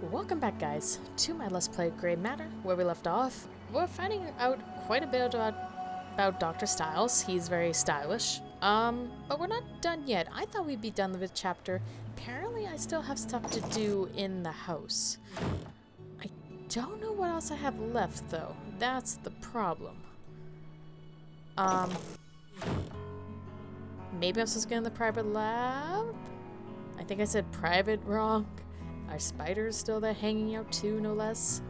Welcome back, guys, to my Let's Play Grey Matter. Where we left off, we're finding out quite a bit about Dr. Styles. He's very stylish. But we're not done yet. I thought we'd be done with the chapter. Apparently, I still have stuff to do in the house. I don't know what else I have left, though. That's the problem. Maybe I'm supposed to get in the private lab? I think I said private wrong. Our spider's still there hanging out too, no less.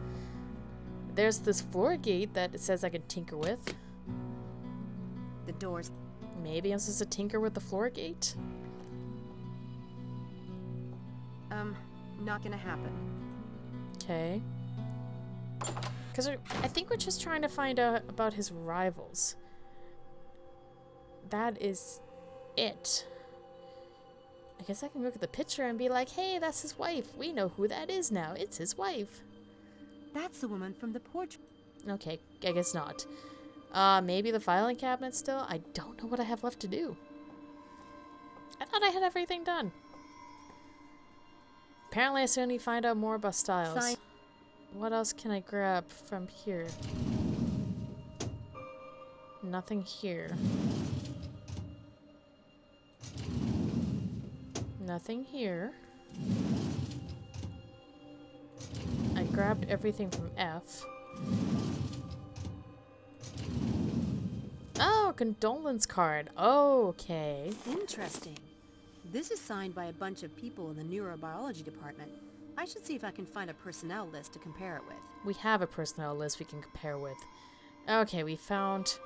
There's this floor gate that it says I can tinker with. The doors. Maybe I'm supposed to tinker with the floor gate? Not gonna happen. Okay. Because I think we're just trying to find out about his rivals. That is it. I guess I can look at the picture and be like, hey, that's his wife. We know who that is now. It's his wife. That's the woman from the portrait. Okay, I guess not. Maybe the filing cabinet still? I don't know what I have left to do. I thought I had everything done. Apparently I still need to find out more about Styles. What else can I grab from here? Nothing here. Nothing here. I grabbed everything from F. Oh, condolence card. Okay. Interesting. This is signed by a bunch of people in the neurobiology department. I should see if I can find a personnel list to compare it with. We have a personnel list we can compare with. Okay, we found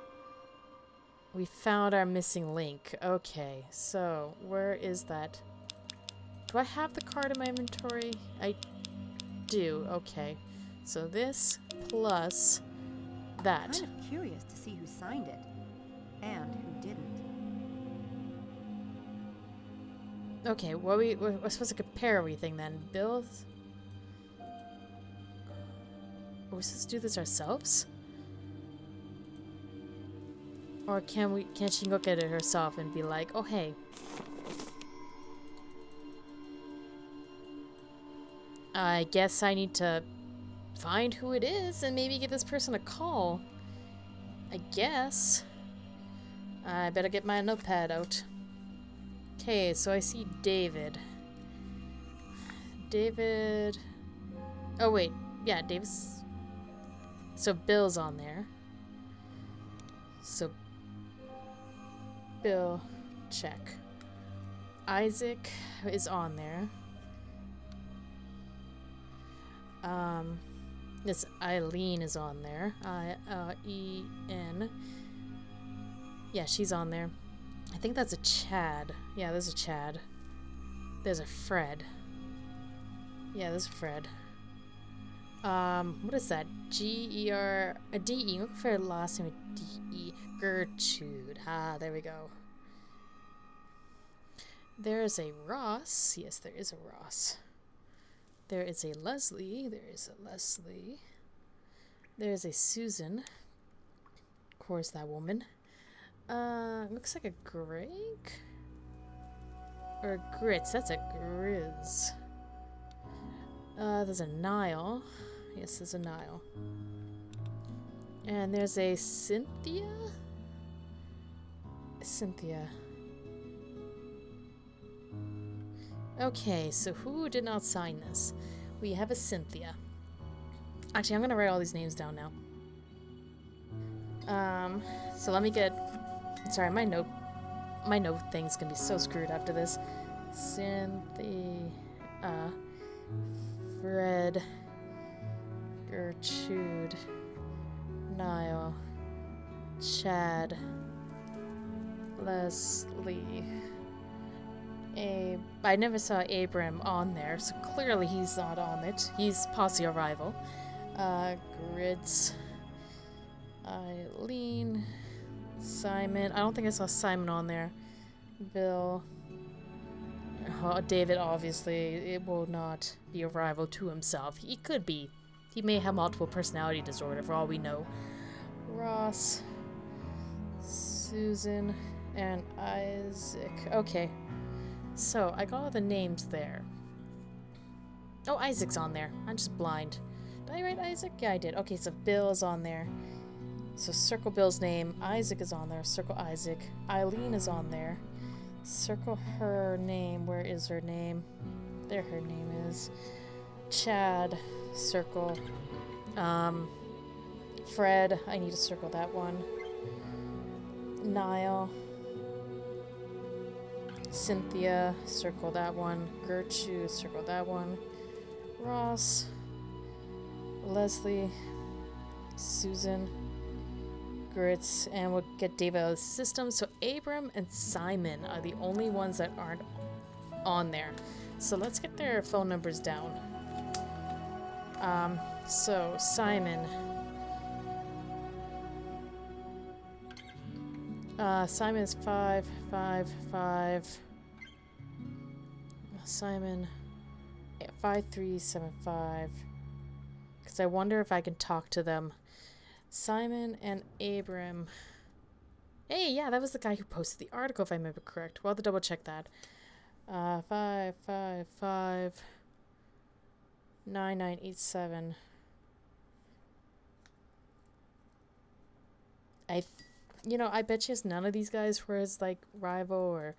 our missing link. Okay, so where is that? Do I have the card in my inventory? I do. Okay. So this plus that. I'm kind of curious to see who signed it and who didn't. Okay, well we're supposed to compare everything then. Bill's. Are we supposed to do this ourselves? Or can she look at it herself and be like, oh hey. I guess I need to find who it is and maybe give this person a call. I guess. I better get my notepad out. Okay, so I see David. David... Oh wait, yeah, David's... So Bill's on there. So... Bill, check. Isaac is on there. This Eileen is on there. I-E-N. Yeah, she's on there. I think that's a Chad. Yeah, there's a Chad. There's a Fred. Yeah, there's a Fred. What is that? G-E-R... A D-E. Look for a last name with D-E. Gertrude. Ah, there we go. There's a Ross. Yes, there is a Ross. There is a Leslie. There is a Leslie. There's a Susan. Of course, that woman. Looks like a Greg? Or a Grits. That's a Grizz. There's a Niall. Yes, there's a Niall. And there's a Cynthia? Cynthia. Okay, so who did not sign this? We have a Cynthia. Actually, I'm gonna write all these names down now. So let me get... Sorry, my note thing's gonna be so screwed after this. Cynthia... Fred... Gertrude... Niall... Chad... Leslie... Abe. I never saw Abram on there, so clearly he's not on it. He's possibly a rival. Grits. Eileen. Simon. I don't think I saw Simon on there. Bill. David, obviously. It will not be a rival to himself. He could be. He may have multiple personality disorder, for all we know. Ross. Susan. And Isaac. Okay. So, I got all the names there. Oh, Isaac's on there. I'm just blind. Did I write Isaac? Yeah, I did. Okay, so Bill is on there. So circle Bill's name. Isaac is on there. Circle Isaac. Eileen is on there. Circle her name. Where is her name? There her name is. Chad. Circle. Fred. I need to circle that one. Niall. Cynthia. Circle that one. Gertrude. Circle that one. Ross. Leslie. Susan. Grits, and we'll get Dave out of the system. So Abram and Simon are the only ones that aren't on there. So let's get their phone numbers down. So Simon. Simon is 555. Simon 5375. Because I wonder if I can talk to them. Simon and Abram. Hey, yeah, that was the guy who posted the article, if I remember correct. We'll have to double check that. 555 9987. I bet you none of these guys were his like rival or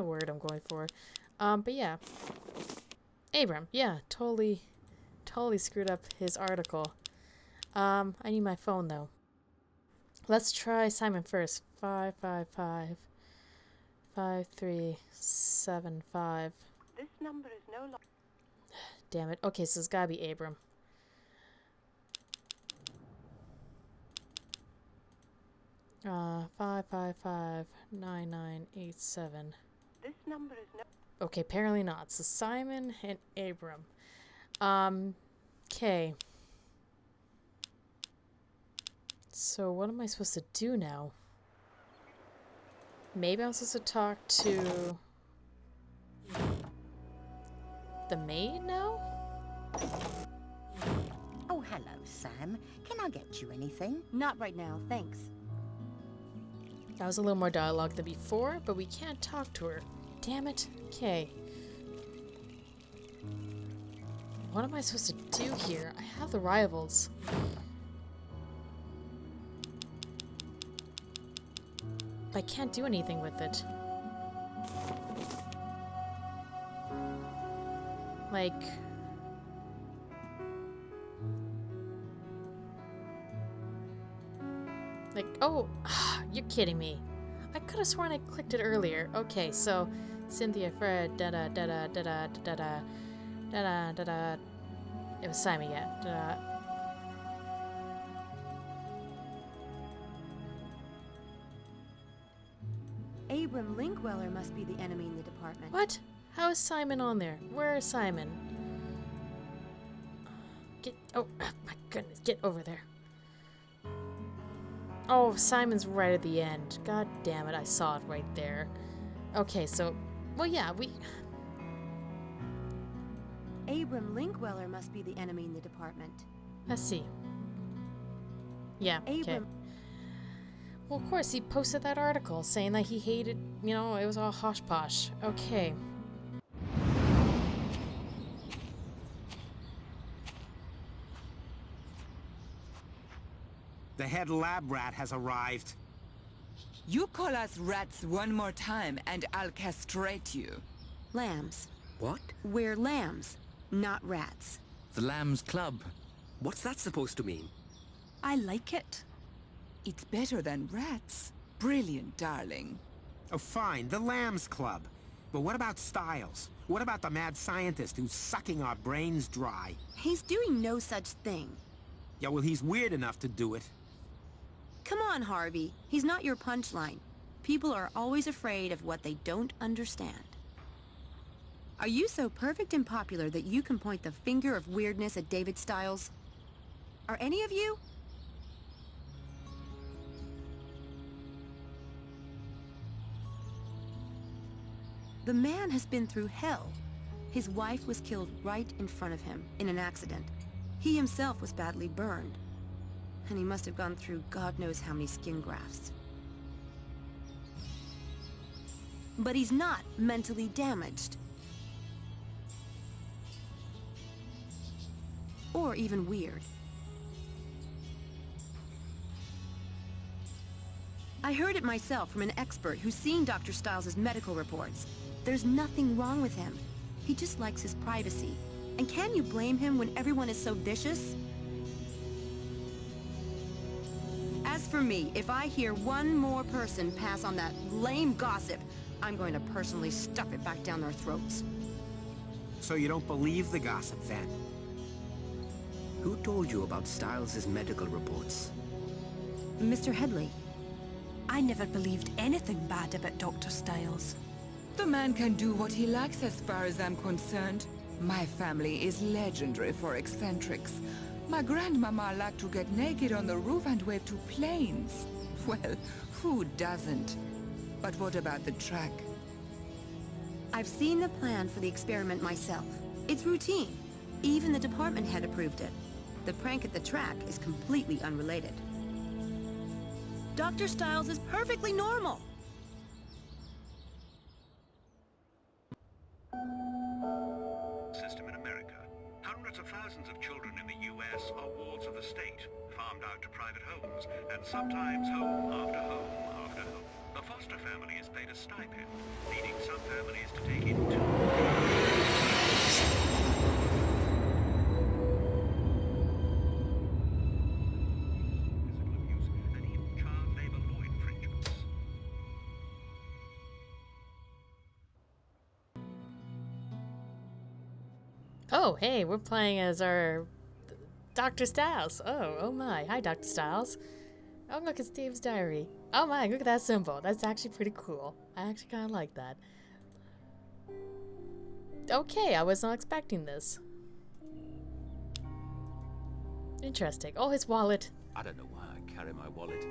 word I'm going for. But yeah, Abram, yeah, totally screwed up his article. I need my phone though. Let's try Simon first. 555 5375. This number is no longer. Damn it. Okay, so it's gotta be Abram. Uh, 555 9987. This number is no. Okay, apparently not. So Simon and Abram. Okay. So what am I supposed to do now? Maybe I'm supposed to talk to the maid now? Oh, hello, Sam. Can I get you anything? Not right now, thanks. That was a little more dialogue than before, but we can't talk to her. Damn it. Okay. What am I supposed to do here? I have the rivals. But I can't do anything with it. Oh, you're kidding me. I could have sworn I clicked it earlier. Okay, so Cynthia, Fred, da-da. It was Simon, yeah. Da-da. Abram Linkweller must be the enemy in the department. What? How is Simon on there? Where is Simon? Oh, my goodness, get over there. Oh, Simon's right at the end. God damn it, I saw it right there. Okay, so, well, yeah, Abram Linkweller must be the enemy in the department. let's see. Yeah, okay. Abram. Well, of course, he posted that article saying that he hated, it was all hosh-posh. Okay. The head lab rat has arrived. You call us rats one more time and I'll castrate you. Lambs. What? We're lambs, not rats. The Lambs Club. What's that supposed to mean? I like it. It's better than rats. Brilliant, darling. Oh, fine, the Lambs Club. But what about Stiles? What about the mad scientist who's sucking our brains dry? He's doing no such thing. Yeah, well, he's weird enough to do it. Come on, Harvey. He's not your punchline. People are always afraid of what they don't understand. Are you so perfect and popular that you can point the finger of weirdness at David Stiles? Are any of you? The man has been through hell. His wife was killed right in front of him in an accident. He himself was badly burned. And he must have gone through God knows how many skin grafts. But he's not mentally damaged. are even weird. I heard it myself from an expert who's seen Dr. Styles' medical reports. There's nothing wrong with him. He just likes his privacy. And can you blame him when everyone is so vicious? As for me, if I hear one more person pass on that lame gossip, I'm going to personally stuff it back down their throats. So you don't believe the gossip, then? Who told you about Stiles' medical reports? Mr. Headley. I never believed anything bad about Dr. Styles. The man can do what he likes as far as I'm concerned. My family is legendary for eccentrics. My grandmama liked to get naked on the roof and wave to planes. Well, who doesn't? But what about the track? I've seen the plan for the experiment myself. It's routine. Even the department head approved it. The prank at the track is completely unrelated. Dr. Styles is perfectly normal. System in America. Hundreds of thousands of children in the U.S. are wards of the state, farmed out to private homes, and sometimes home after home after home. A foster family is paid a stipend, leading some families to take in two. Physical abuse and even child labor law infringements. Oh, hey, we're playing as our Dr. Styles. Oh my. Hi, Dr. Styles. Oh, look, it's Dave's diary. Oh my, look at that symbol. That's actually pretty cool. I actually kind of like that. Okay, I was not expecting this. Interesting. Oh, his wallet. I don't know why I carry my wallet.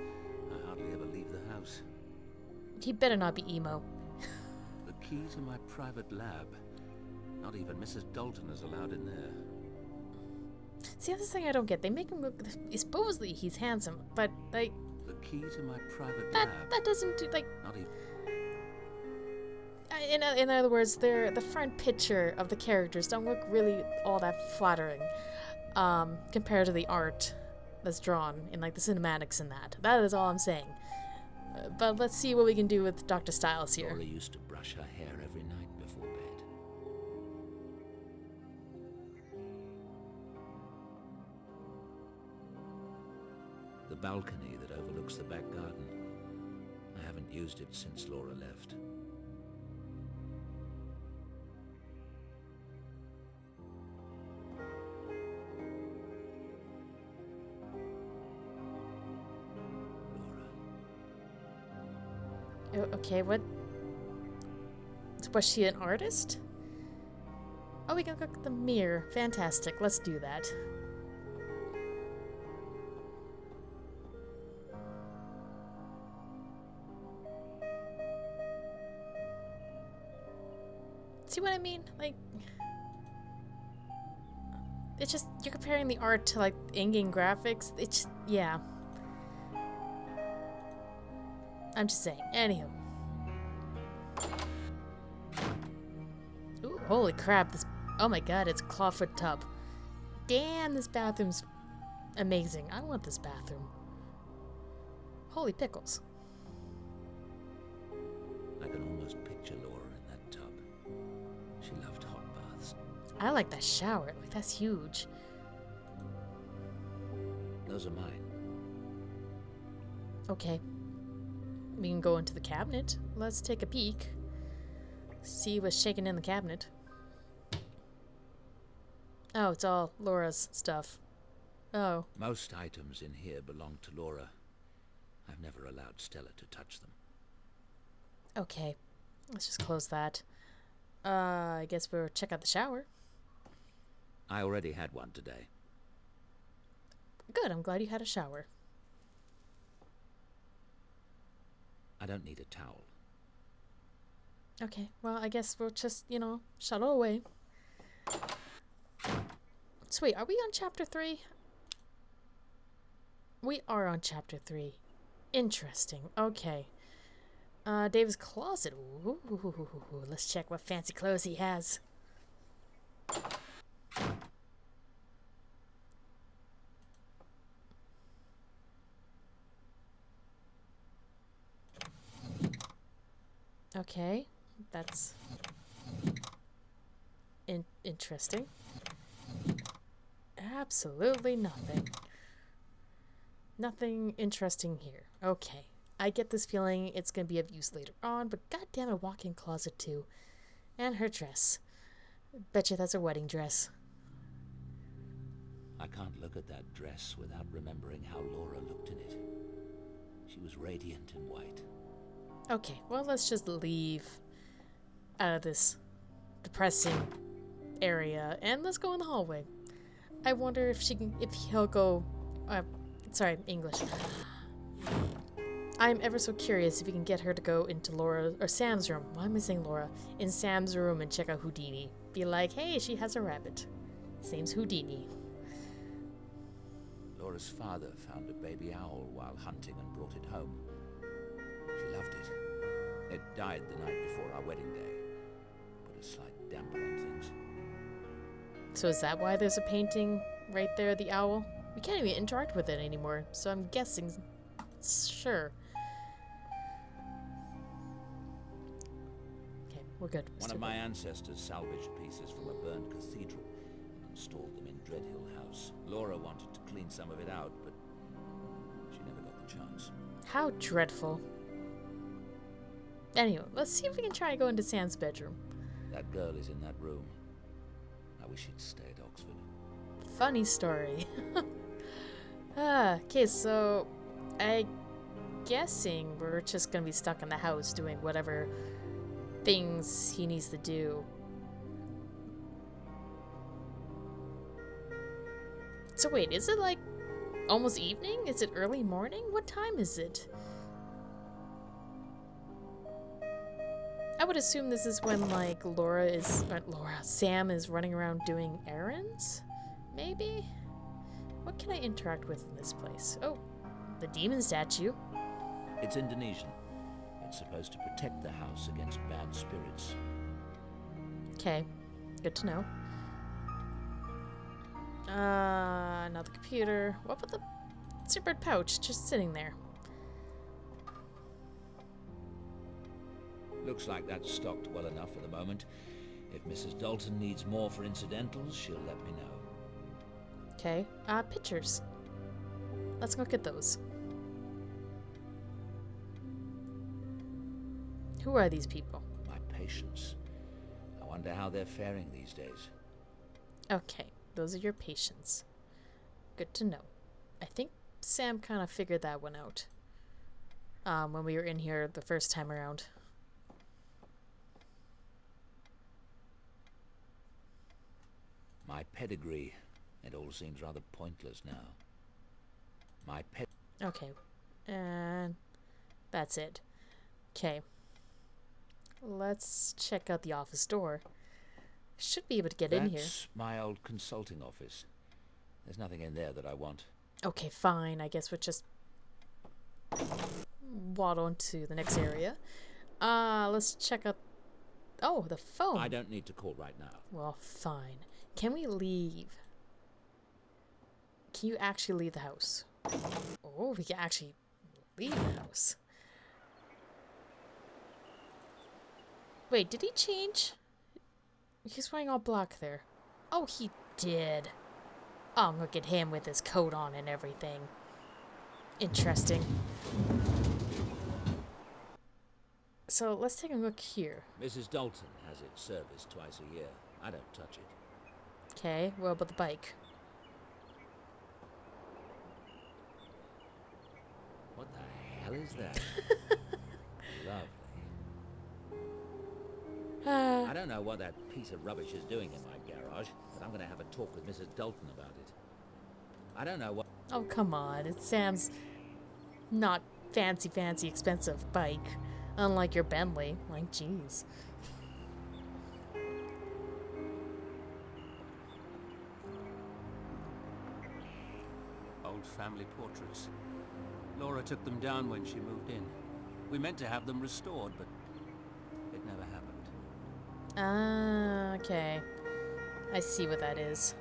I hardly ever leave the house. He better not be emo. The key to my private lab. Not even Mrs. Dalton is allowed in there. See, that's the thing I don't get. They make him look... Supposedly he's handsome, but, like... The key to my private That lab. doesn't do, like... Not even... In other words, the front picture of the characters don't look really all that flattering compared to the art that's drawn in like the cinematics and that. That is all I'm saying. But let's see what we can do with Dr. Styles here. Laura used to brush her hair every night before bed. The balcony that overlooks the back garden. I haven't used it since Laura left. Okay, what? Was she an artist? Oh, we can look at the mirror. Fantastic. Let's do that. See what I mean? Like, it's just, you're comparing the art to like in-game graphics. It's just, yeah. I'm just saying. Anywho. Ooh, holy crap. This. Oh my god, it's a clawfoot tub. Damn, this bathroom's amazing. I want this bathroom. Holy pickles. I can almost picture Laura in that tub. She loved hot baths. I like that shower. Like, that's huge. Those are mine. Okay. We can go into the cabinet. Let's take a peek. See what's shaking in the cabinet. Oh, it's all Laura's stuff. Oh. Most items in here belong to Laura. I've never allowed Stella to touch them. Okay. Let's just close that. I guess we'll check out the shower. I already had one today. Good, I'm glad you had a shower. I don't need a towel. Okay, well, I guess we'll just, you know, shuttle away. Sweet, are we on chapter 3? We are on chapter 3. Interesting, okay. Dave's closet. Ooh, let's check what fancy clothes he has. Okay, that's interesting. Absolutely nothing. Nothing interesting here. Okay. I get this feeling it's gonna be of use later on, but goddamn a walk-in closet too. And her dress. Betcha that's a wedding dress. I can't look at that dress without remembering how Laura looked in it. She was radiant in white. Okay, well let's just leave out of this depressing area and let's go in the hallway. I wonder if he'll go, sorry, English. I'm ever so curious if you can get her to go into Laura, or Sam's room. Why am I saying Laura? In Sam's room and check out Houdini. Be like, hey, she has a rabbit. His name's Houdini. Laura's father found a baby owl while hunting and brought it home. She loved it. It died the night before our wedding day. Put a slight damper on things. So is that why there's a painting right there, the owl? We can't even interact with it anymore, so I'm guessing, sure. Okay, we're good. One of my ancestors salvaged pieces from a burned cathedral and installed them in Dreadhill House. Laura wanted to clean some of it out, but she never got the chance. How dreadful. Anyway, let's see if we can try to go into Sam's bedroom. That girl is in that room. I wish she'd stay at Oxford. Funny story. Okay, so I'm guessing we're just gonna be stuck in the house doing whatever things he needs to do. So wait, is it like almost evening? Is it early morning? What time is it? I would assume this is when like Sam is running around doing errands? Maybe? What can I interact with in this place? Oh, the demon statue. It's Indonesian. It's supposed to protect the house against bad spirits. Okay, good to know. Another computer. What about the zippered pouch just sitting there? Looks like that's stocked well enough for the moment. If Mrs. Dalton needs more for incidentals, she'll let me know. Okay, pictures. Let's look at those. Who are these people? My patients. I wonder how they're faring these days. Okay, those are your patients. Good to know. I think Sam kind of figured that one out when we were in here the first time around. My pedigree. It all seems rather pointless now. Okay, and that's it. Okay. Let's check out the office door. Should be able to get in here. That's my old consulting office. There's nothing in there that I want. Okay, fine. I guess we'll just waddle into the next area. Let's check out... Oh, the phone. I don't need to call right now. Well, fine. Can we leave? Can you actually leave the house? Oh, we can actually leave the house. Wait, did he change? He's wearing all black there. Oh, he did. Oh, look at him with his coat on and everything. Interesting. So, let's take a look here. Mrs. Dalton has it serviced twice a year. I don't touch it. Okay, what about the bike? What the hell is that? Lovely. I don't know what that piece of rubbish is doing in my garage, but I'm going to have a talk with Mrs. Dalton about it. I don't know what... Oh, come on. It's Sam's not fancy, expensive bike. Unlike your Bentley. Like, jeez. Old family portraits. Laura took them down when she moved in. We meant to have them restored, but it never happened. Ah, okay. I see what that is.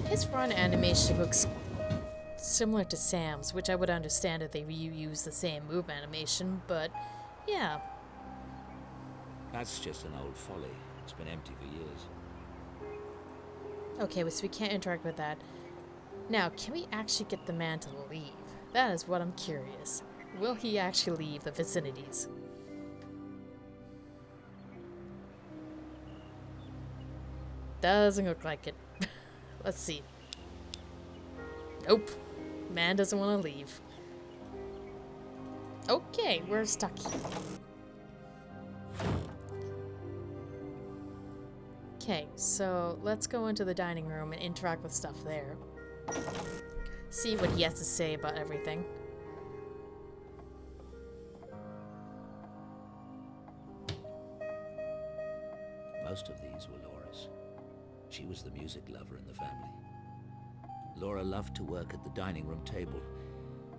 His front animation looks similar to Sam's, which I would understand if they reuse the same move animation, but yeah. That's just an old folly. It's been empty for years. Okay, so we can't interact with that. Now, can we actually get the man to leave? That is what I'm curious. Will he actually leave the vicinities? Doesn't look like it. Let's see. Nope. Man doesn't want to leave. Okay, we're stuck here. Okay, so let's go into the dining room and interact with stuff there. See what he has to say about everything. Most of these were Laura's. She was the music lover in the family. Laura loved to work at the dining room table,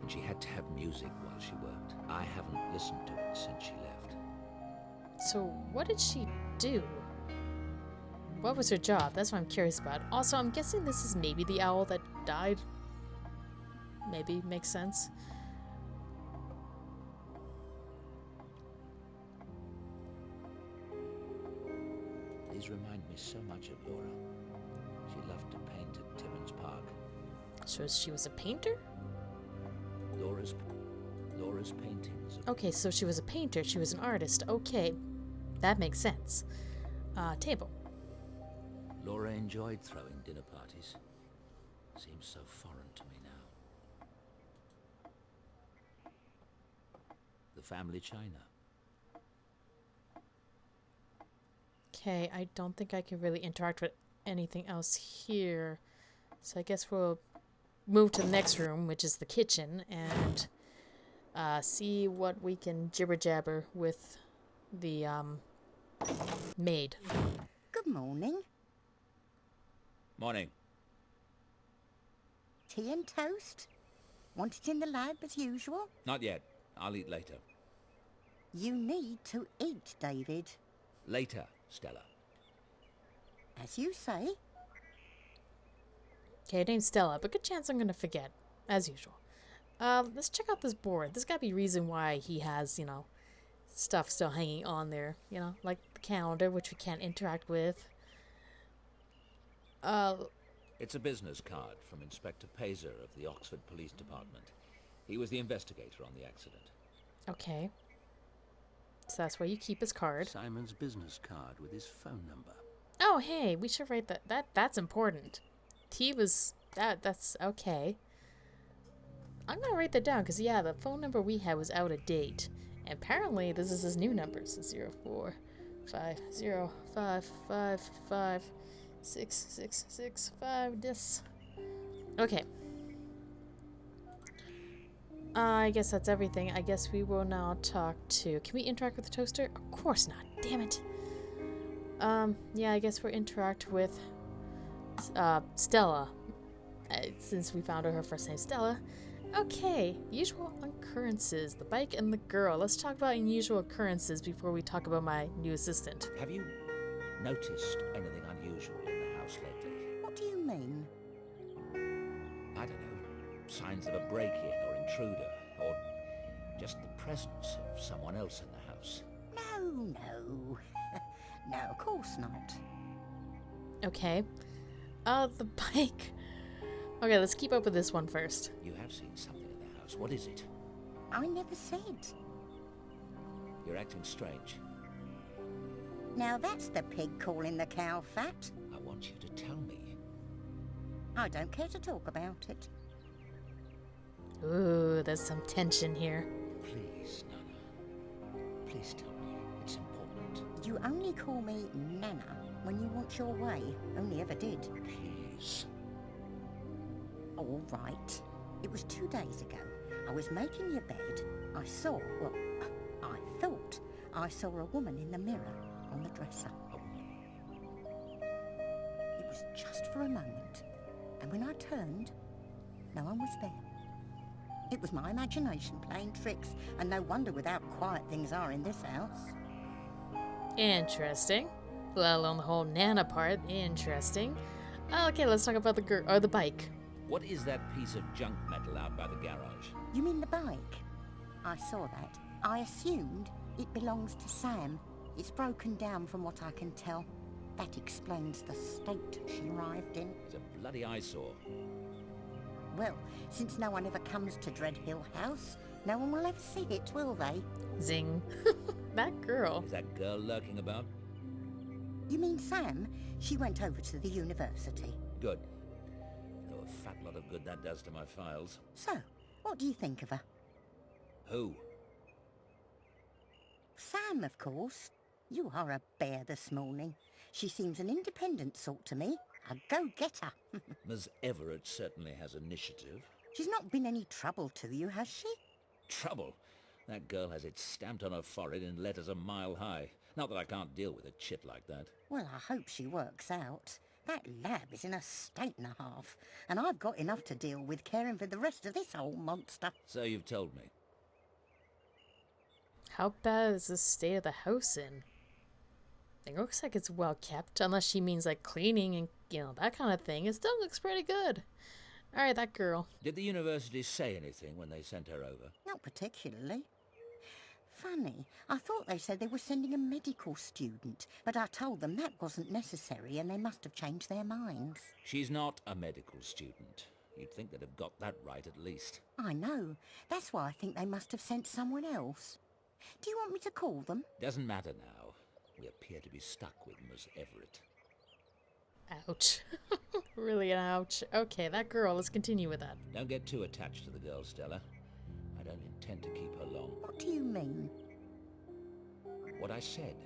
and she had to have music while she worked. I haven't listened to it since she left. So what did she do? What was her job? That's what I'm curious about. Also, I'm guessing this is maybe the owl that died. Maybe, makes sense. These remind me so much of Laura. She loved to paint at Timmins Park. So she was a painter? Laura's paintings. Okay, so she was a painter. She was an artist. Okay, that makes sense. Table. Laura enjoyed throwing dinner parties. Seems so foreign to me now. The family china. Okay, I don't think I can really interact with anything else here. So I guess we'll move to the next room, which is the kitchen, and see what we can jibber-jabber with the maid. Good morning. Morning. Tea and toast? Want it in the lab as usual? Not yet. I'll eat later. You need to eat, David. Later, Stella. As you say. Okay, her name's Stella, but good chance I'm gonna forget, as usual. Let's check out this board. There's gotta be a reason why he has, you know, stuff still hanging on there. You know, like the calendar, which we can't interact with. It's a business card from Inspector Pazer of the Oxford Police Department. He was the investigator on the accident. Okay. So that's where you keep his card. Simon's business card with his phone number. Oh, hey, we should write that. That's important. He was... That's... Okay. I'm gonna write that down, because, yeah, the phone number we had was out of date. And apparently, this is his new number. So 045055566665. This. Okay. I guess that's everything. I guess we will now talk to... Can we interact with the toaster? Of course not. Damn it. Yeah, I guess we'll interact with Stella. Since we found her first name, Stella. Okay, usual occurrences. The bike and the girl. Let's talk about unusual occurrences before we talk about my new assistant. Have you noticed anything unusual in the house lately? What do you mean? I don't know. Signs of a break-in or intruder, or just the presence of someone else in the house. No. No, of course not. Okay. The bike. Okay, let's keep up with this one first. You have seen something in the house. What is it? I never said. You're acting strange. Now that's the pig calling the cow fat. I want you to tell me. I don't care to talk about it. Ooh, there's some tension here. Please, Nana. Please tell me. It's important. You only call me Nana when you want your way. Only ever did. Please. All right. It was 2 days ago. I was making your bed. I thought I saw a woman in the mirror on the dresser. It was just for a moment. And when I turned, no one was there. It was my imagination playing tricks, and no wonder with how quiet things are in this house. Interesting. Let alone the whole Nana part. Interesting. Okay, let's talk about the bike. What is that piece of junk metal out by the garage? You mean the bike? I saw that. I assumed it belongs to Sam. It's broken down from what I can tell. That explains the state she arrived in. It's a bloody eyesore. Well, since no one ever comes to Dread Hill House, no one will ever see it, will they? Zing. That girl. Is that girl lurking about? You mean Sam? She went over to the university. Good. Though a fat lot of good that does to my files. So, what do you think of her? Who? Sam, of course. You are a bear this morning. She seems an independent sort to me. A go-getter. Ms. Everett certainly has initiative. She's not been any trouble to you, has she? Trouble? That girl has it stamped on her forehead in letters a mile high. Not that I can't deal with a chit like that. Well, I hope she works out. That lab is in a state and a half, and I've got enough to deal with caring for the rest of this old monster. So you've told me. How bad is the state of the house in? It looks like it's well kept, unless she means like cleaning and, you know, that kind of thing. It still looks pretty good. Alright, that girl. Did the university say anything when they sent her over? Not particularly. Funny, I thought they said they were sending a medical student, but I told them that wasn't necessary and they must have changed their minds. She's not a medical student. You'd think they'd have got that right at least. I know. That's why I think they must have sent someone else. Do you want me to call them? Doesn't matter now. We appear to be stuck with Miss Everett. Ouch. Really an ouch. Okay, that girl, let's continue with that. Don't get too attached to the girl, Stella. I don't intend to keep her long. What do you mean? What I said.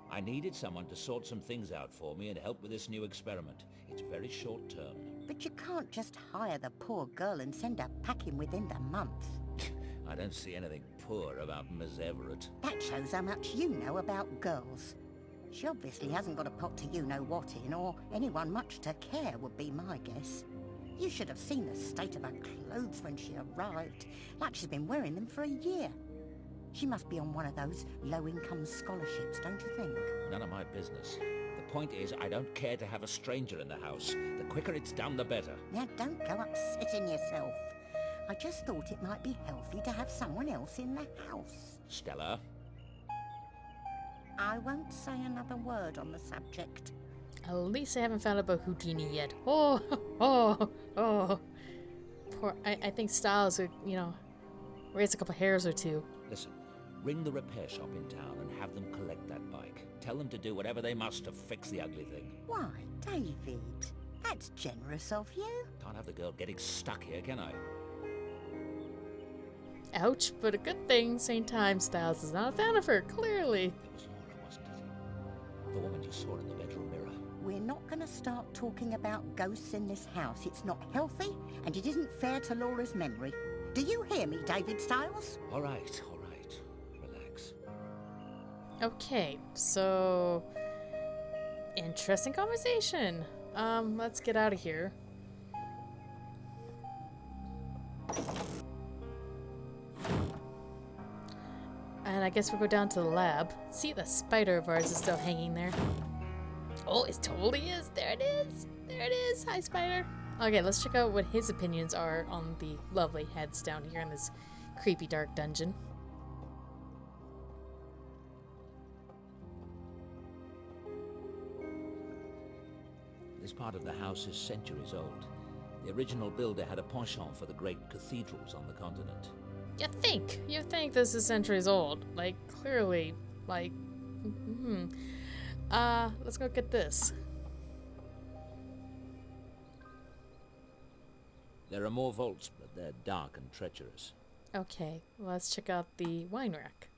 I needed someone to sort some things out for me and help with this new experiment. It's very short term. But you can't just hire the poor girl and send her packing within the month. I don't see anything poor about Miss Everett. That shows how much you know about girls. She obviously hasn't got a pot to you-know-what in, or anyone much to care would be my guess. You should have seen the state of her clothes when she arrived, like she's been wearing them for a year. She must be on one of those low-income scholarships, don't you think? None of my business. The point is, I don't care to have a stranger in the house. The quicker it's done, the better. Now, don't go upsetting yourself. I just thought it might be healthy to have someone else in the house. Stella? I won't say another word on the subject. At least I haven't found out about Houdini yet. Oh, oh, oh. Poor, I think Styles would, you know, raise a couple hairs or two. Listen, ring the repair shop in town and have them collect that bike. Tell them to do whatever they must to fix the ugly thing. Why, David? That's generous of you. Can't have the girl getting stuck here, can I? Ouch, but a good thing same time Styles is not a fan of her, clearly. It was Laura, wasn't it? The woman you saw in the bedroom mirror. We're not going to start talking about ghosts in this house. It's not healthy, and it isn't fair to Laura's memory. Do you hear me, David Styles? All right. Relax. Okay, so... interesting conversation. Let's get out of here. And I guess we'll go down to the lab. See, the spider of ours is still hanging there. Oh, it totally is. There it is. There it is. Hi, spider. Okay, let's check out what his opinions are on the lovely heads down here in this creepy dark dungeon. This part of the house is centuries old. The original builder had a penchant for the great cathedrals on the continent. You think this is centuries old. Like, clearly, like, let's go get this. There are more vaults, but they're dark and treacherous. Okay, let's check out the wine rack.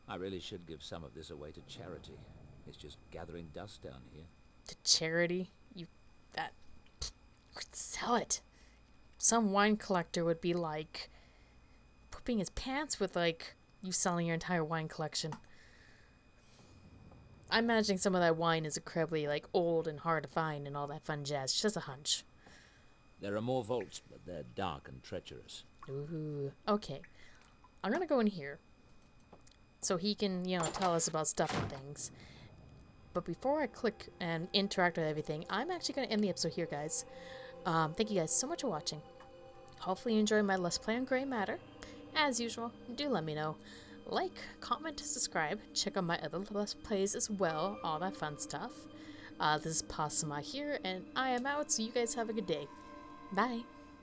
I really should give some of this away to charity. It's just gathering dust down here. To charity? Sell it. Some wine collector would be like pooping his pants with like you selling your entire wine collection. I'm imagining some of that wine is incredibly like old and hard to find and all that fun jazz. Just a hunch. There are more vaults, but they're dark and treacherous. Ooh. Okay. I'm gonna go in here so he can, you know, tell us about stuff and things. But before I click and interact with everything, I'm actually going to end the episode here, guys. Thank you guys so much for watching. Hopefully you enjoyed my Let's Play on Grey Matter. As usual, do let me know. Like, comment, subscribe, check out my other Let's Plays as well, all that fun stuff. This is Pasuma here, and I am out, so you guys have a good day. Bye!